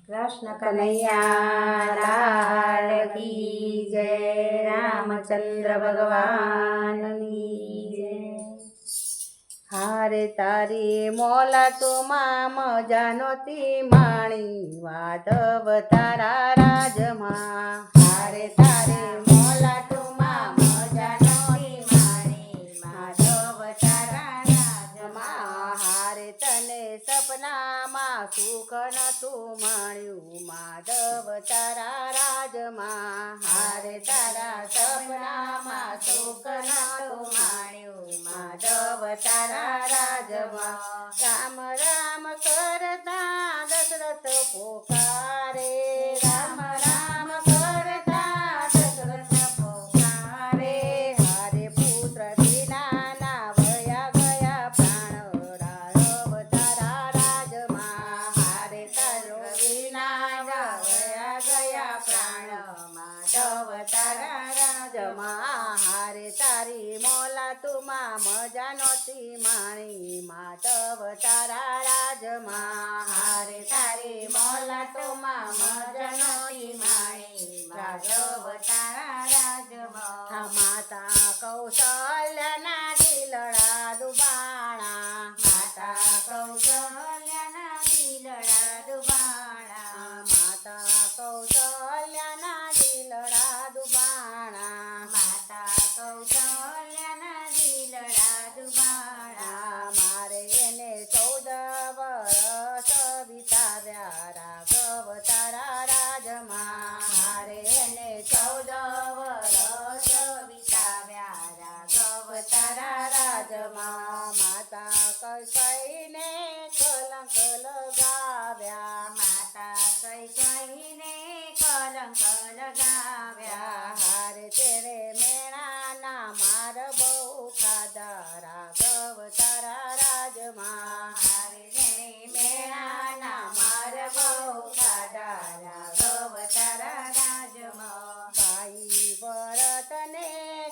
કૃષ્ણ કનૈયા લાલ કી જય, રામચંદ્ર ભગવાનની જય। હારે તારી મોલા તુમાં મજા નોતી માણી, માધવ તારા રાજમાં। હારે તારે મોલા તુમાં મજા નોતી માણી, માધવ તારા રાજમાં। હારે તને સપનામાં સુખ નતું મળ્યું, માધવ તારા રાજમાં। હારે તારા સપનામાં સુખ નતું માણ્યું, માધવ તારા રાજમાં। રામ રામ કરતા દશરથ પોકારે, રામ રામ કરતા દશરથ પોકારે। હારે પુત્ર વિનાના વયા ગયા પ્રાણ, રાઘવ તારા રાજમાં। હારે તારો વિના વયા ગયા પ્રાણ, માધવ તારા રાજમાં। હારે તારી મોલા તુમાં મજા નોતી માણી, માધવ તારા રાજમાં। હારે તારી મોલા તુમાં મજા નોતી માણી, માધવ તારા રાજમાં। માતા કૌશલ્યના દિલડા દુબાણા, માતા કૌશલ્યના દિલડા દુબાણા। માતા કૌશલ્યના દિલડા દુબાણા। માતા કૌશલ્યના દિલડા દુબાણા। મારે એને 14 વર્ષ વિતાવ્યા, રાઘવ તારા રાજમાં। હારે એને 14 વર્ષ વિતાવ્યા, રાઘવ તારા રાજમાં। માતા કૈકઈને કલંક લગાવ્યા, માતા કૈકેયીને કલંક લગાવ્યા। હારે તેરે મેણાના માર બહુ ખાધા, રાઘવ તારા રાજમાં। હારે તેને મેણાના માર બહુ ખાધા, રાઘવ તારા રાજમાં। ભાઈ ભરતને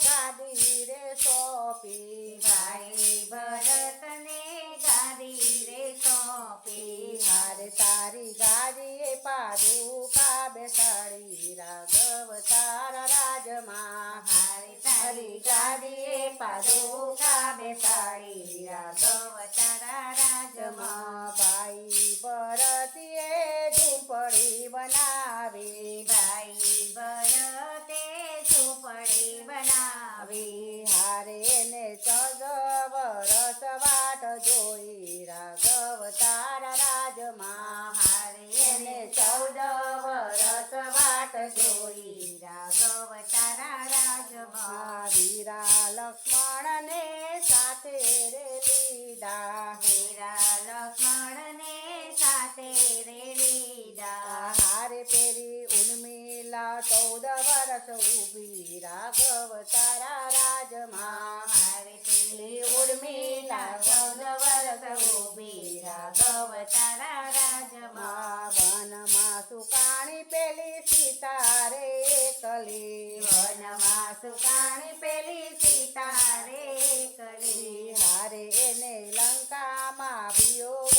ગાદી રે સોંપી, ભાઈ ભરતને ગાદી રે સોંપી। હારે તારી ગાદી પાદુકા બેસાડી, રાઘવ તારા રાજમાં। હારે તારી ગાદીએ પાદુકા બેસાડી, રાઘવ તારા રાજમાં। ભાઈ ભરતીએ ઝૂંપડી બનાવી, ભાઈ ભરતે ઝૂંપડી બનાવી। હારે એને 14 વર્ષ વાટ જોઈ, રાઘવ તારા રાજમાં। હારે એને 14 વર્ષ વાટ જોઈ, રાઘવ તારા રાજમાં। વીરા લક્ષ્મણને સાથે રે લીધા, વીરા લક્ષ્મણને સાથે રે લીધા। હારે પેરી ઉર્મિલા 14 વર્ષ ઊભી, રાઘવ તારા રાજમાં। હારે પેલી ઉર્મિલા 14 વર્ષ ઊભી, રાઘવ તારા રાજમાં। વનમાં સુકાણી પેલી સીતા રે એકલી, વનમાં સુકાણી પેલી સીતા રે એકલી। હારે એને લંકામાં વિયોગ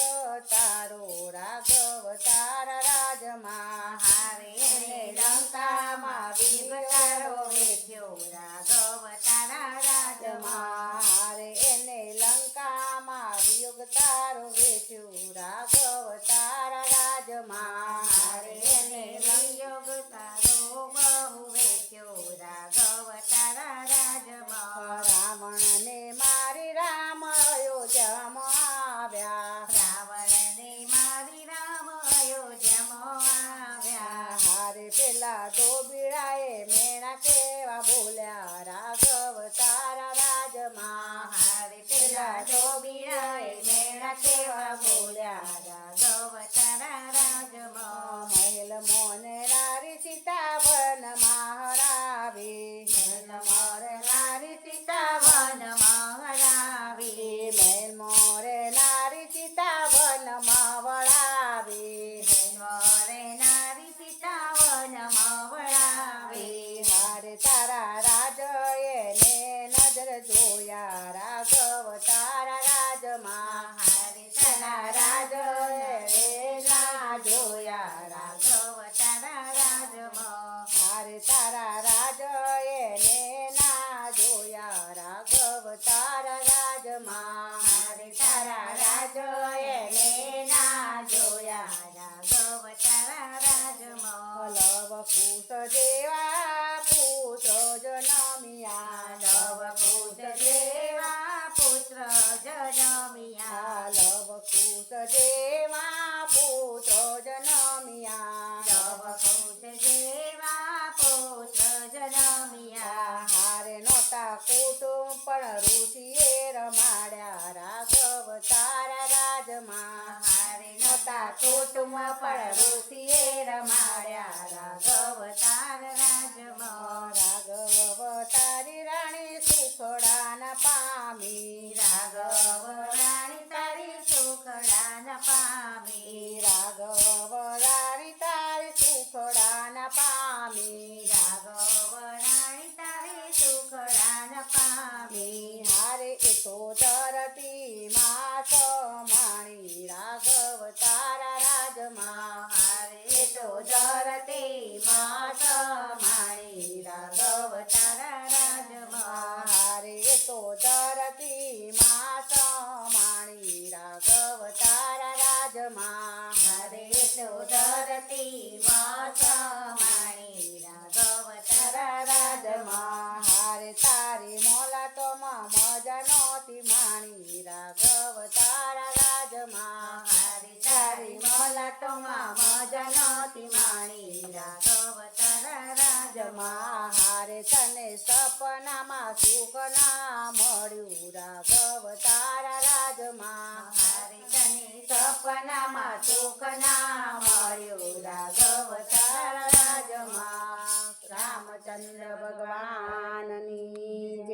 તારો, રાઘવ તારા રાજમાં। હારે એને લંકામાં વિગતારો વેઠ્યો, રાઘવ તારા રાજમાં। હારે એને લંકામાં વિયોગ તારો વેઠ્યો, રાઘવ તારા રાજમાં। હારે એને વિયોગ તારો બહુ વેઠ્યો, રાઘવ તારા રાજમાં। રાવણને મારી રામ અયોધ્યામાં આવ્યા, રાવણને મારી રામ અયોધ્યામાં આવ્યા। હારે પેલા ધોબીડાએ મેણા કેવા બોલ્યા, રાઘવ તારા રાજમાં। હારે પેલા ધોબીડાએ મેળા કેવા બોલ્યા, રાઘવ તારા રાજમાં। કુટુંબ પડોશીએ રમાડ્યા રાઘવ તાર રાજમાં રાઘવ તારી રાણી સુખડાન પામી રાઘવ રાણી તારી સુખડાન પામી રાઘવ રાણી તારી સુખડાન પામી રાઘવ રાણી તારી સુખડાન પામી હારે એ તો ધરતી માં સમાણી રાઘવ તારા રાજમાં હારે તો ધરતી માં સમાણી રાઘવ તારા રાજમાં હારે તો ધરતી માં સમાણી રાઘવ તારા રાજમાં હારે તો ધરતી માં સમાણી રાઘવ તારા રાજમાં હારે તારી મોલાતોમાં મજા નહોતી માણી રાઘવ તારા રાજમાં હારે તારી મોલાટોમાં મજા નહોતી માણી રાઘવ તારા રાજમાં હારે તને સપનામાં સુખ ના મળ્યું રાઘવ તારા રાજમાં હારે તને સપનામાં સુખ ના મળ્યું રાઘવ તારા રાજમાં રામચંદ્ર ભગવાનની